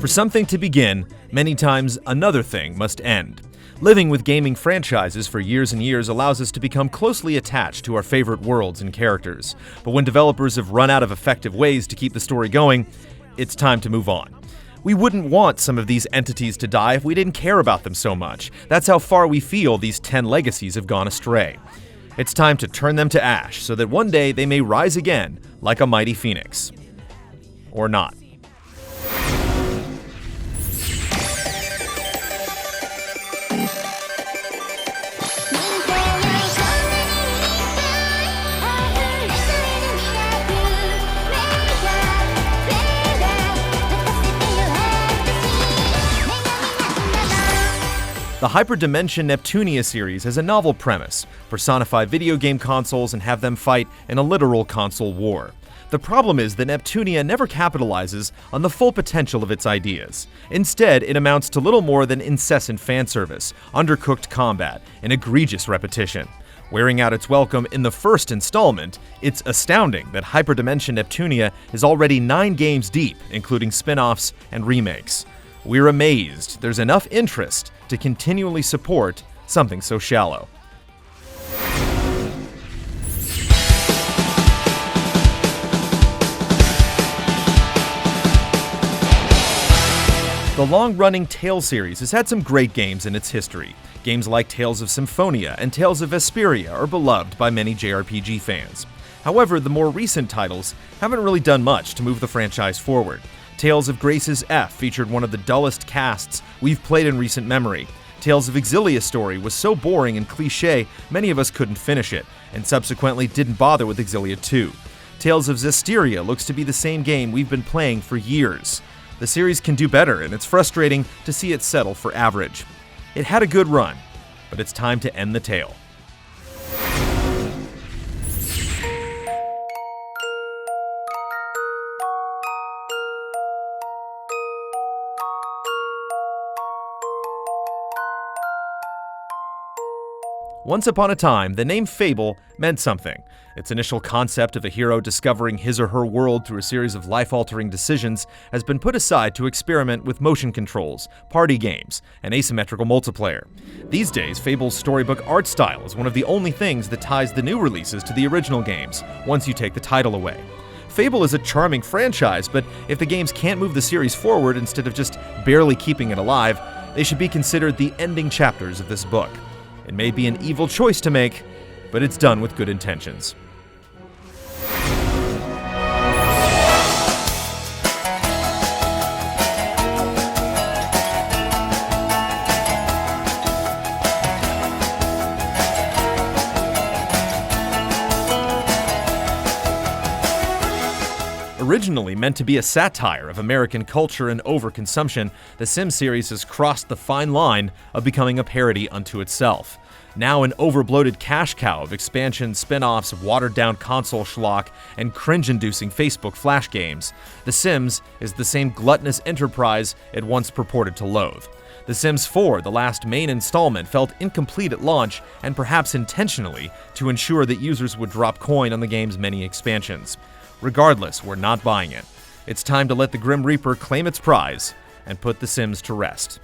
something to begin, many times another thing must end. Living with gaming franchises for years and years allows us to become closely attached to our favorite worlds and characters. But when developers have run out of effective ways to keep the story going, it's time to move on. We wouldn't want some of these entities to die if we didn't care about them so much. That's how far we feel these 10 legacies have gone astray. It's time to turn them to ash so that one day they may rise again like a mighty phoenix. Or not. The HYPERDIMENSION NEPTUNIA series has a novel premise: personify video game consoles and have them fight in a literal console war. The problem is that NEPTUNIA never capitalizes on the full potential of its ideas. Instead, it amounts to little more than incessant fan service, undercooked combat, and egregious repetition. Wearing out its welcome in the first installment, it's astounding that HYPERDIMENSION NEPTUNIA is already 9 games deep, including spin-offs and remakes. We're amazed there's enough interest to continually support something so shallow. The long-running Tales series has had some great games in its history. Games like Tales of Symphonia and Tales of Vesperia are beloved by many JRPG fans. However, the more recent titles haven't really done much to move the franchise forward. Tales of Grace's F featured one of the dullest casts we've played in recent memory. Tales of Exilia's story was so boring and cliché, many of us couldn't finish it, and subsequently didn't bother with Exilia 2. Tales of Zestiria looks to be the same game we've been playing for years. The series can do better, and it's frustrating to see it settle for average. It had a good run, but it's time to end the tale. Once upon a time, the name Fable meant something. Its initial concept of a hero discovering his or her world through a series of life-altering decisions has been put aside to experiment with motion controls, party games, and asymmetrical multiplayer. These days, Fable's storybook art style is one of the only things that ties the new releases to the original games, once you take the title away. Fable is a charming franchise, but if the games can't move the series forward instead of just barely keeping it alive, they should be considered the ending chapters of this book. It may be an evil choice to make, but it's done with good intentions. Originally meant to be a satire of American culture and overconsumption, the Sims series has crossed the fine line of becoming a parody unto itself. Now an overbloated cash cow of expansions, spin-offs, watered-down console schlock, and cringe-inducing Facebook flash games, The Sims is the same gluttonous enterprise it once purported to loathe. The Sims 4, the last main installment, felt incomplete at launch, and perhaps intentionally, to ensure that users would drop coin on the game's many expansions. Regardless, we're not buying it. It's time to let the Grim Reaper claim its prize and put The Sims to rest.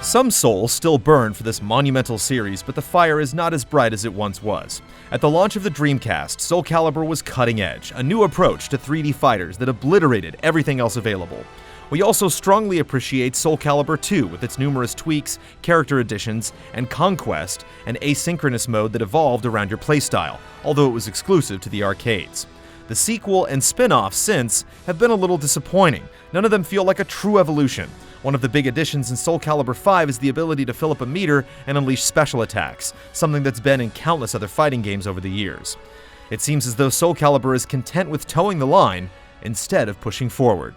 Some souls still burn for this monumental series, but the fire is not as bright as it once was. At the launch of the Dreamcast, SOULCALIBUR was cutting edge, a new approach to 3D fighters that obliterated everything else available. We also strongly appreciate SOULCALIBUR 2 with its numerous tweaks, character additions, and conquest, an asynchronous mode that evolved around your playstyle, although it was exclusive to the arcades. The sequel and spin-offs since have been a little disappointing. None of them feel like a true evolution. One of the big additions in SOULCALIBUR 5 is the ability to fill up a meter and unleash special attacks, something that's been in countless other fighting games over the years. It seems as though SOULCALIBUR is content with towing the line instead of pushing forward.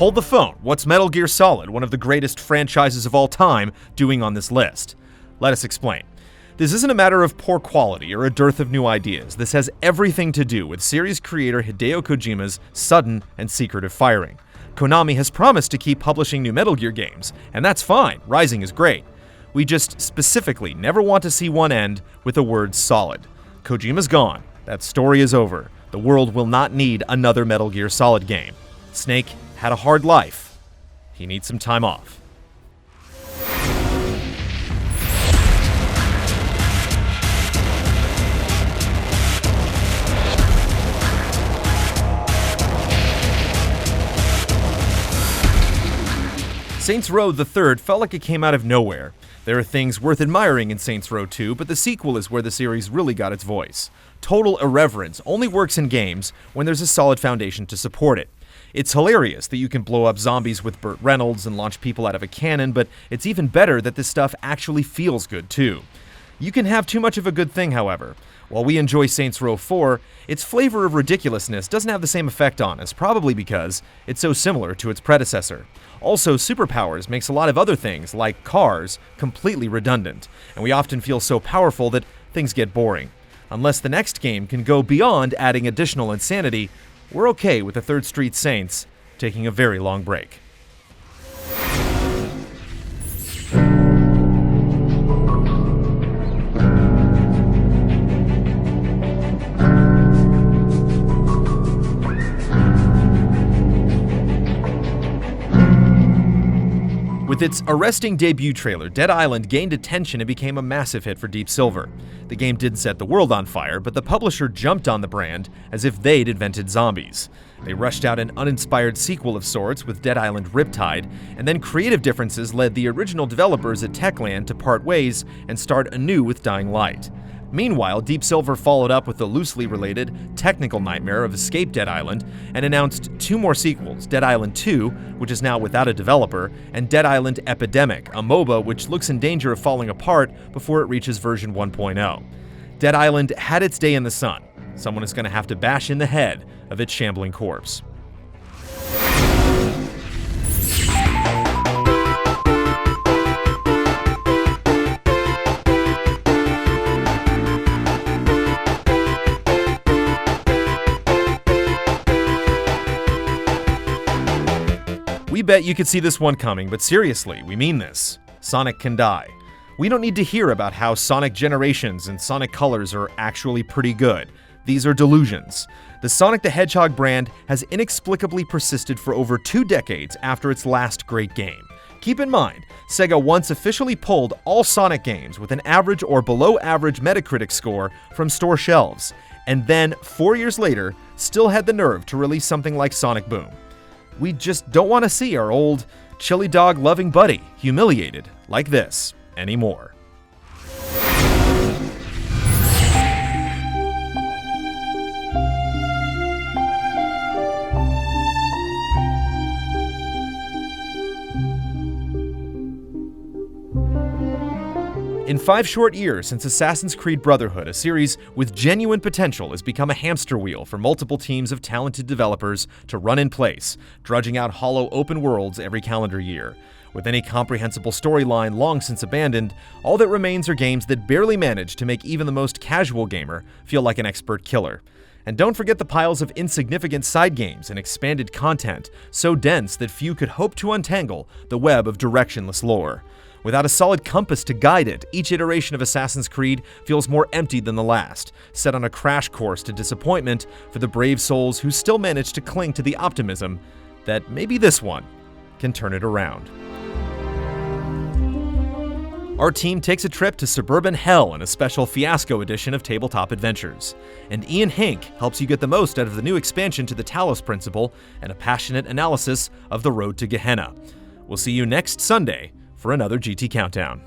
Hold the phone, what's Metal Gear Solid, one of the greatest franchises of all time, doing on this list? Let us explain. This isn't a matter of poor quality or a dearth of new ideas. This has everything to do with series creator Hideo Kojima's sudden and secretive firing. Konami has promised to keep publishing new Metal Gear games, and that's fine, Rising is great. We just specifically never want to see one end with the word solid. Kojima's gone, that story is over. The world will not need another Metal Gear Solid game. Snake had a hard life. He needs some time off. Saints Row the Third felt like it came out of nowhere. There are things worth admiring in Saints Row 2, but the sequel is where the series really got its voice. Total irreverence only works in games when there's a solid foundation to support it. It's hilarious that you can blow up zombies with Burt Reynolds and launch people out of a cannon, but it's even better that this stuff actually feels good too. You can have too much of a good thing, however. While we enjoy Saints Row 4, its flavor of ridiculousness doesn't have the same effect on us, probably because it's so similar to its predecessor. Also, superpowers makes a lot of other things, like cars, completely redundant, and we often feel so powerful that things get boring. Unless the next game can go beyond adding additional insanity, we're okay with the 3rd Street Saints taking a very long break. With its arresting debut trailer, Dead Island gained attention and became a massive hit for Deep Silver. The game did set the world on fire, but the publisher jumped on the brand as if they'd invented zombies. They rushed out an uninspired sequel of sorts with Dead Island Riptide, and then creative differences led the original developers at Techland to part ways and start anew with Dying Light. Meanwhile, Deep Silver followed up with the loosely related technical nightmare of Escape Dead Island and announced 2 more sequels, Dead Island 2, which is now without a developer, and Dead Island Epidemic, a MOBA which looks in danger of falling apart before it reaches version 1.0. Dead Island had its day in the sun. Someone is going to have to bash in the head of its shambling corpse. We bet you could see this one coming, but seriously, we mean this. Sonic can die. We don't need to hear about how Sonic Generations and Sonic Colors are actually pretty good. These are delusions. The Sonic the Hedgehog brand has inexplicably persisted for over 2 decades after its last great game. Keep in mind, Sega once officially pulled all Sonic games with an average or below average Metacritic score from store shelves, and then 4 years later, still had the nerve to release something like Sonic Boom. We just don't want to see our old chili dog loving buddy humiliated like this anymore. In 5 short years since Assassin's Creed Brotherhood, a series with genuine potential has become a hamster wheel for multiple teams of talented developers to run in place, drudging out hollow open worlds every calendar year. With any comprehensible storyline long since abandoned, all that remains are games that barely manage to make even the most casual gamer feel like an expert killer. And don't forget the piles of insignificant side games and expanded content, so dense that few could hope to untangle the web of directionless lore. Without a solid compass to guide it, each iteration of Assassin's Creed feels more empty than the last, set on a crash course to disappointment for the brave souls who still manage to cling to the optimism that maybe this one can turn it around. Our team takes a trip to suburban hell in a special fiasco edition of Tabletop Adventures. And Ian Hink helps you get the most out of the new expansion to the Talos Principle and a passionate analysis of the road to Gehenna. We'll see you next Sunday for another GT Countdown.